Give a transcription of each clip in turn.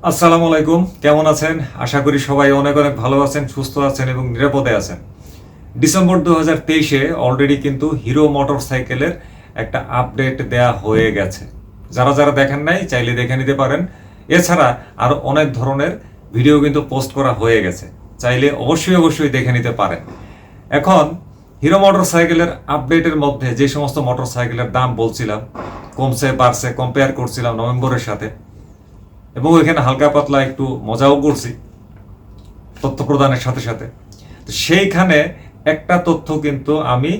আসসালামু আলাইকুম, কেমন আছেন? আশা করি সবাই অনেক অনেক ভালো আছেন, সুস্থ আছেন এবং নিরাপদে আছেন। ডিসেম্বর 2023-এ অলরেডি কিন্তু হিরো মোটরসাইকেলের একটা আপডেট দেয়া হয়ে গেছে। যারা যারা দেখেন নাই চাইলে দেখে নিতে পারেন। এছাড়া আরও অনেক ধরনের ভিডিও কিন্তু পোস্ট করা হয়ে গেছে, চাইলে অবশ্যই দেখে নিতে পারেন। এখন হিরো মোটরসাইকেলের আপডেটের মধ্যে যে সমস্ত মোটরসাইকেলের দাম বলছিলাম, কমছে বাড়ছে কম্পেয়ার করছিলাম নভেম্বরের সাথে, এবং ওইখানে হালকা পাতলা একটু মজাও করছি তথ্য প্রদানের সাথে সাথে। তো সেইখানে একটা তথ্য কিন্তু আমি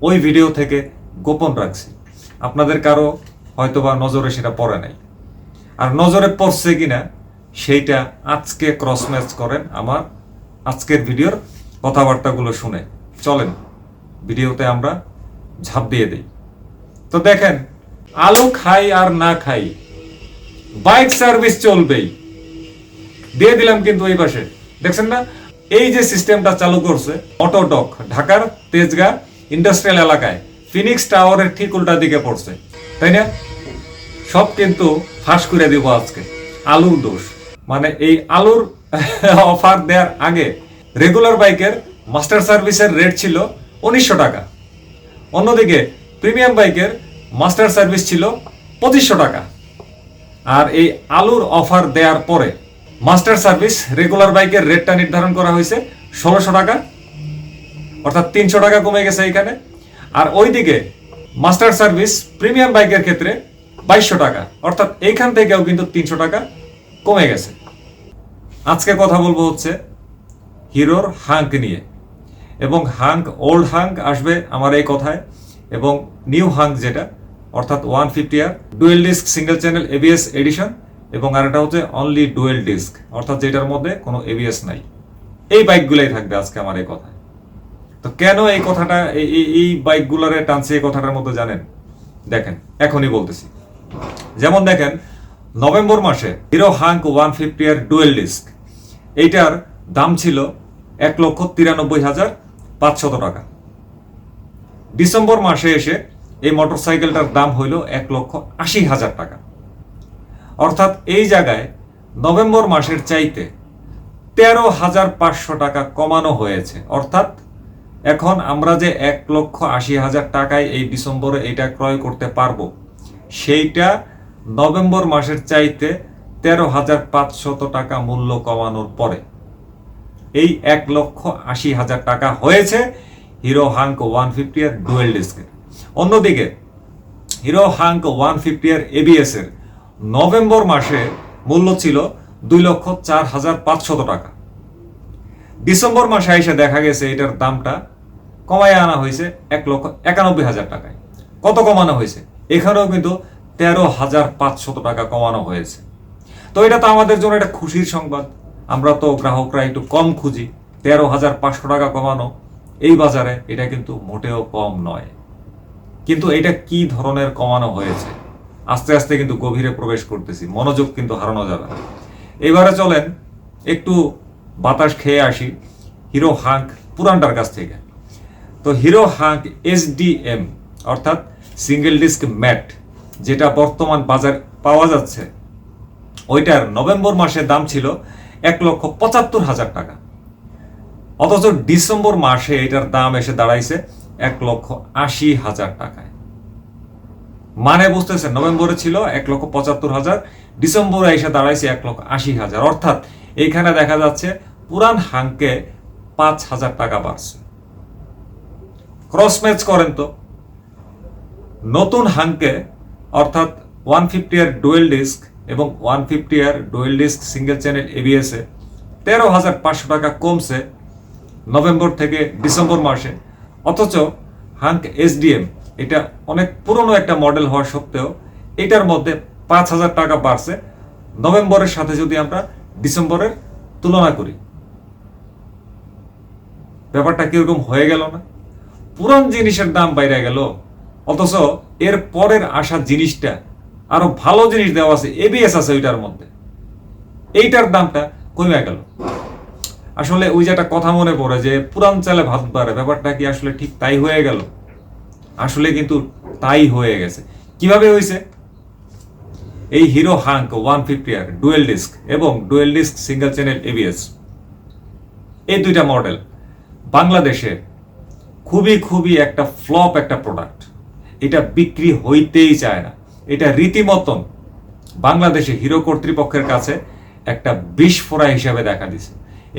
ওই ভিডিও থেকে গোপন রাখছি, আপনাদের কারো হয়তোবা নজরে সেটা পড়ে নাই। আর নজরে পড়ছে কিনা সেইটা আজকে ক্রস ম্যাচ করেন আমার আজকের ভিডিওর কথাবার্তাগুলো শুনে। চলেন ভিডিওতে আমরা ঝাঁপ দিয়ে দিই। তো দেখেন, আলু খাই আর না খাই, বাইক সার্ভিস চলবেই। দিয়ে দিলাম কিন্তু এই পাশে দেখছেন না, এই যে সিস্টেমটা চালু করছে অটোডক, ঢাকার তেজগাঁ ইন্ডাস্ট্রিয়াল এলাকায় ফিনিক্স টাওয়ারের ঠিক উল্টা দিকে পড়ছে, তাই না? সব কিন্তু ফাঁস করে দিব আজকে। আলুর দোষ মানে এই আলুর অফার দেওয়ার আগে রেগুলার বাইকের মাস্টার সার্ভিসের রেট ছিল 1900 টাকা, অন্যদিকে প্রিমিয়াম বাইকের মাস্টার সার্ভিস ছিল 2500 টাকা। আর এই আলুর অফার দেওয়ার পরে মাস্টার সার্ভিস রেগুলার বাইকের রেটটা নির্ধারণ করা হয়েছে 1600 টাকা, অর্থাৎ 300 টাকা কমে গেছে এখানে। আর ওইদিকে মাস্টার সার্ভিস প্রিমিয়াম বাইকের ক্ষেত্রে 2200 টাকা, অর্থাৎ এইখান থেকেও কিন্তু 300 টাকা কমে গেছে। আজকে কথা বলবো হচ্ছে হিরোর হাঙ্ক নিয়ে, এবং হাঙ্ক ওল্ড হাঙ্ক আসবে আমার এই কথায়, এবং নিউ হাঙ্ক যেটা অর্থাৎ 150R dual disc single channel ABS edition, এবং আরেকটা হচ্ছে অনলি ডুয়েল ডিস্ক অর্থাৎ যেটার মধ্যে কোনো এবিএস নাই। এই বাইকগুলাই থাকবে আজকে আমার এই কথায়। তো কেন এই কথাটা এই বাইকগুলোরে টানছে এই কথাটার মধ্যে জানেন? দেখেন, এখনই বলতেছি। যেমন দেখেন, নভেম্বর মাসে hero Hunk 150R dual disk এইটার দাম ছিল 1,93,500 টাকা। ডিসেম্বর মাসে এসে এই মোটরসাইকেলটার দাম হইল 1,80,000 টাকা। অর্থাৎ এই জায়গায় নভেম্বর মাসের চাইতে 13,500 টাকা কমানো হয়েছে। অর্থাৎ এখন আমরা যে 1,80,000 টাকায় এই ডিসেম্বরে এটা ক্রয় করতে পারবো, সেইটা নভেম্বর মাসের চাইতে 13,500 টাকা মূল্য কমানোর পরে এই 1,80,000 টাকা হয়েছে হিরো হাঙ্ক 150R ডুয়েল ডিস্কের। অন্যদিকে হিরো হাঙ্ক 150R এবিএস এর নভেম্বর মাসে মূল্য ছিল 2,04,500 টাকা। ডিসেম্বর মাসে এসে দেখা গেছে এটার দামটা কমায় আনা হয়েছে 1,91,000 টাকায়। কত কমানো হয়েছে? এখানেও কিন্তু 13,500 টাকা কমানো হয়েছে। তো এটা তো আমাদের জন্য একটা খুশির সংবাদ। আমরা তো গ্রাহকরা একটু কম খুঁজি, 13,500 টাকা কমানো এই বাজারে এটা কিন্তু মোটেও কম নয়। কিন্তু এটা কি ধরনের কমানো হয়েছে আস্তে আস্তে কিন্তু গভীরে প্রবেশ করতেছি, মনোযোগ কিন্তু হারানো যাবে না। এবারে চলেন একটু বাতাস খেয়ে আসি হিরো হাঙ্ক পুরানটার কাছ থেকে। তো হিরো হাঙ্ক এসডিএম অর্থাৎ সিঙ্গেল ডিস্ক ম্যাট যেটা বর্তমান বাজার পাওয়া যাচ্ছে, ওইটার নভেম্বর মাসে দাম ছিল 1,75,000 টাকা। অথচ ডিসেম্বর মাসে এটার দাম এসে দাঁড়াইছে 1,80,000 টাকায়। মানে বুঝতেছেন, নভেম্বরে ছিল 1,75,000, ডিসেম্বরে এসে দাঁড়াইছে 1,80,000। অর্থাৎ এইখানে দেখা যাচ্ছে পুরান হাঙ্কে 5,000 টাকা বাড়ছে। ক্রস ম্যাচ করেন তো, নতুন হাঙ্কে অর্থাৎ 150R ডুয়েল ডিস্ক এবং 150R dual disc single channel ABS এ 13,500 টাকা কমছে নভেম্বর থেকে ডিসেম্বর মাসে। অথচ হাঙ্ক এসডিএম এটা অনেক পুরনো একটা মডেল হওয়া সত্ত্বেও এটার মধ্যে 5,000 টাকা বাড়ছে নভেম্বরের সাথে যদি আমরা ডিসেম্বরের তুলনা করি। ব্যাপারটা কিরকম হয়ে গেল না? পুরান জিনিসের দাম বাইরে গেল, অথচ এর পরের আসা জিনিসটা আরো ভালো জিনিস দেওয়া আছে, এবিএস আছে ওইটার মধ্যে, এইটার দামটা কমে গেল। আসলে ওই যে একটা কথা মনে পড়ে যে পুরান চালে ভাত বাড়ে, ব্যাপারটা কি আসলে ঠিক তাই হয়ে গেল? আসলে কিন্তু তাই হয়ে গেছে। কিভাবে হয়েছে? এই Hero Hunk 150R dual disc এবং dual disc single channel ABS, এই দুইটা মডেল বাংলাদেশে খুবই একটা ফ্লপ একটা প্রোডাক্ট। এটা বিক্রি হইতেই চায় না। এটা রীতিমতন বাংলাদেশে হিরো কর্তৃপক্ষের কাছে একটা বিষ ফোড়া হিসাবে দেখা দিছে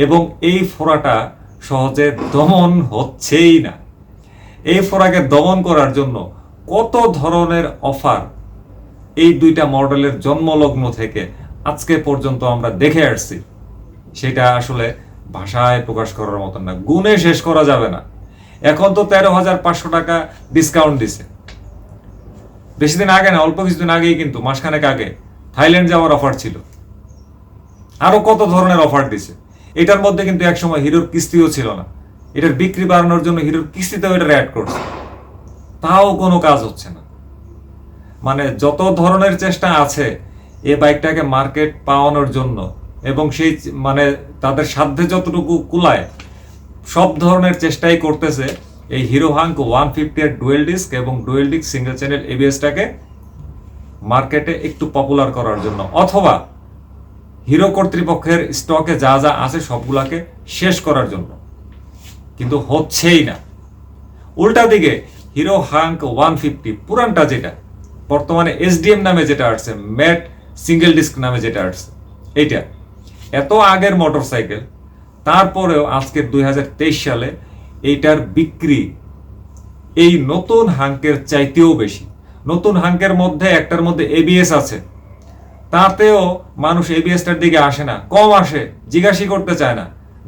এবং এই ফোড়াটা সহজে দমন হচ্ছেই না। এই ফোড়াকে দমন করার জন্য কত ধরনের অফার এই দুইটা মডেলের জন্মলগ্ন থেকে আজকে পর্যন্ত আমরা দেখে আসছি, সেটা আসলে ভাষায় প্রকাশ করার মতন না, গুণে শেষ করা যাবে না। এখন তো 13,500 টাকা ডিসকাউন্ট দিছে। বেশি দিন আগে না, অল্প কিছুদিন আগেই, কিন্তু মাসখানেক আগে থাইল্যান্ড যাওয়ার অফার ছিল। আরো কত ধরনের অফার দিছে। এটার মধ্যে কিন্তু একসময় হিরোর কিস্তিও ছিল না। এটার বিক্রি বাড়ানোর জন্য হিরোর কিস্তিতেও এটা অ্যাড করছে, তাও কোনো কাজ হচ্ছে না। মানে যত ধরনের চেষ্টা আছে এই বাইকটাকে মার্কেট পাওয়ানোর জন্য এবং সেই মানে তাদের সাধ্যে যতটুকু কুলায় সব ধরনের চেষ্টাই করতেছে এই Hero Hunk 150R dual disc এবং ডুয়েল ডিস্ক সিঙ্গেল চ্যানেল এবিএসটাকে মার্কেটে একটু পপুলার করার জন্য, অথবা হিরো কর্তৃপক্ষের স্টকে যা যা আছে সবগুলাকে শেষ করার জন্য, কিন্তু হচ্ছেই না। উল্টা দিকে হিরো হাঙ্ক 150 পুরানটা, যেটা বর্তমানে এসডিএম নামে যেটা আসছে, ম্যাট সিঙ্গেল ডিস্ক নামে যেটা আসছে, এইটা এত আগের মোটরসাইকেল, তারপরেও আজকে 2023 সালে এইটার বিক্রি এই নতুন হাঙ্কের চাইতেও বেশি। নতুন হাঙ্কের মধ্যে একটার মধ্যে এবিএস আছে, তাতেও মানুষ এবিএসটার দিকে আসে না, কম আসে, জিজ্ঞাসা করতে চায় না,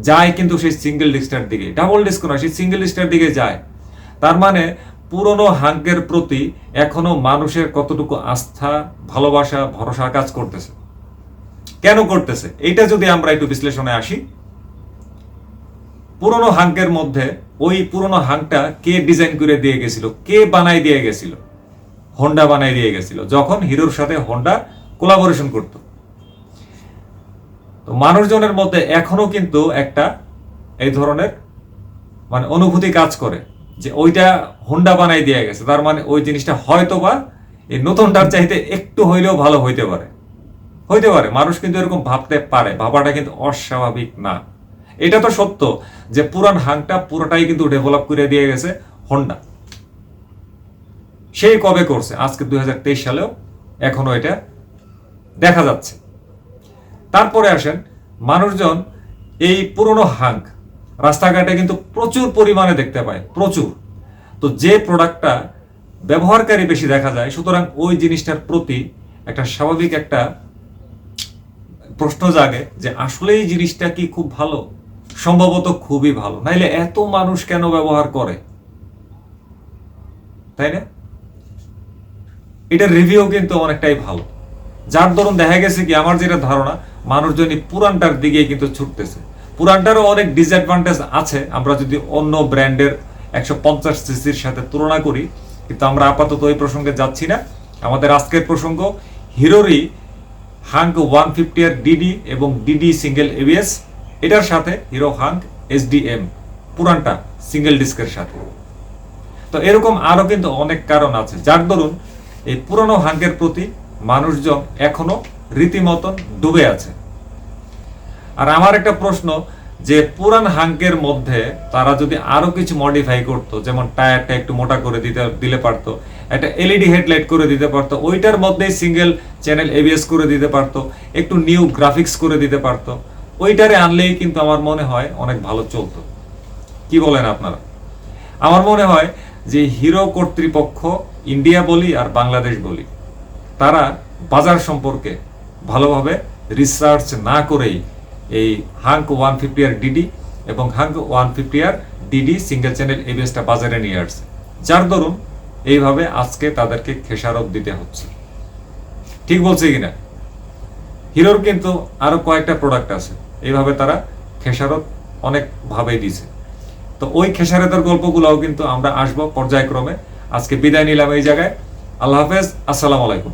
যায় কিন্তু সেই সিঙ্গেল ডিস্কটার দিকে, ডাবল ডিস্ক না, সেই সিঙ্গেল ডিস্কটার দিকে যায়। তার মানে পুরনো হাঙ্কের প্রতি এখনো মানুষের কতটুকু আস্থা, ভালোবাসা, ভরসা কাজ করতেছে। কেন করতেছে এইটা যদি আমরা একটু বিশ্লেষণে আসি, পুরনো হাঙ্কের মধ্যে ওই পুরনো হাঙ্কটা কে ডিজাইন করে দিয়ে গেছিল, কে বানাই দিয়ে গেছিল? হোন্ডা বানাই দিয়ে গেছিল, যখন হিরোর সাথে হোন্ডা কোলাবোরেশন করত। তো মানুষজনের মধ্যে এখনো কিন্তু একটা এই ধরনের মানে অনুভূতি কাজ করে যে ওইটা হোন্ডা বানাই দিয়ে গেছে, তার মানে ওই জিনিসটা হয়তোবা এই নতুনটার চাইতে একটু হইলেও ভালো হইতে পারে। মানুষ কিন্তু এরকম ভাবতে পারে, ভাবাটা কিন্তু অস্বাভাবিক না। এটা তো সত্য যে পুরান হাঙ্কটা পুরোটাই কিন্তু ডেভেলপ করে দিয়ে গেছে হোন্ডা। সেই কবে করছে? আজকে 2023 সালেও এখনো এটা দেখা যাচ্ছে। তারপরে আসেন, মানুষজন এই পুরনো হাঙ্ক রাস্তাঘাটে কিন্তু প্রচুর পরিমাণে দেখতে পায়, প্রচুর। তো যে প্রোডাক্টটা ব্যবহারকারী বেশি দেখা যায়, সুতরাং ওই জিনিসটার প্রতি একটা স্বাভাবিক একটা প্রশ্ন জাগে যে আসলে এই জিনিসটা কি খুব ভালো? সম্ভবত খুবই ভালো, নাইলে এত মানুষ কেন ব্যবহার করে, তাই না? এটার রিভিউ কিন্তু অনেকটাই ভালো, যার দরুন দেখা গেছে কি, আমার যেটা ধারণা, মানুষজনই পুরানটার দিকে কিন্তু ছুটতেছে। পুরানটারও অনেক ডিসঅ্যাডভান্টেজ আছে আমরা যদি অন্য ব্র্যান্ডের 150 সিসির সাথে তুলনা করি, কিন্তু আমরা আপাতত ওই প্রসঙ্গে যাচ্ছি না। আমাদের আজকের প্রসঙ্গ হিরোরই হাঙ্ক 150R ডিডি এবং ডিডি সিঙ্গেল এবিএস, এটার সাথে হিরো হাঙ্ক এসডিএম পুরানটা সিঙ্গেল ডিস্কের সাথে। তো এরকম আরো কিন্তু অনেক কারণ আছে যার দরুন এই পুরনো হাঙ্কের প্রতি মানুষজন এখনো রীতিমতন ডুবে আছে। আর আমার একটা প্রশ্ন, যে পুরান হাঙ্কের মধ্যে তারা যদি আরো কিছু মডিফাই করতো, যেমন টায়ারটা একটু মোটা করে দিলে পারতো, একটা এলইডি হেডলাইট করে দিতে পারতো, ওইটার মধ্যেই সিঙ্গেল চ্যানেল এবিএস করে দিতে পারতো, একটু নিউ গ্রাফিক্স করে দিতে পারতো, ওইটারে আনলেই কিন্তু আমার মনে হয় অনেক ভালো চলতো। কি বলেন আপনারা? আমার মনে হয় যে হিরো কর্তৃপক্ষ, ইন্ডিয়া বলি আর বাংলাদেশ বলি, তারা বাজার সম্পর্কে ভালোভাবে রিসার্চ না করেই এই হাঙ্ক 150R ডিডি এবং Hunk 150R DD single channel এবিএসটা বাজারে নিয়ে আসছে, যার দরুন এইভাবে আজকে তাদেরকে খেসারত দিতে হচ্ছে। ঠিক বলছে কিনা? হিরোর কিন্তু আরো কয়েকটা প্রোডাক্ট আছে, এইভাবে তারা খেসারত অনেকভাবেই দিছে। তো ওই খেসারতের গল্পগুলোও কিন্তু আমরা আসবো পর্যায়ক্রমে। আজকে বিদায় নিলাম এই জায়গায়। আল্লাহ হাফেজ, আসসালামু আলাইকুম।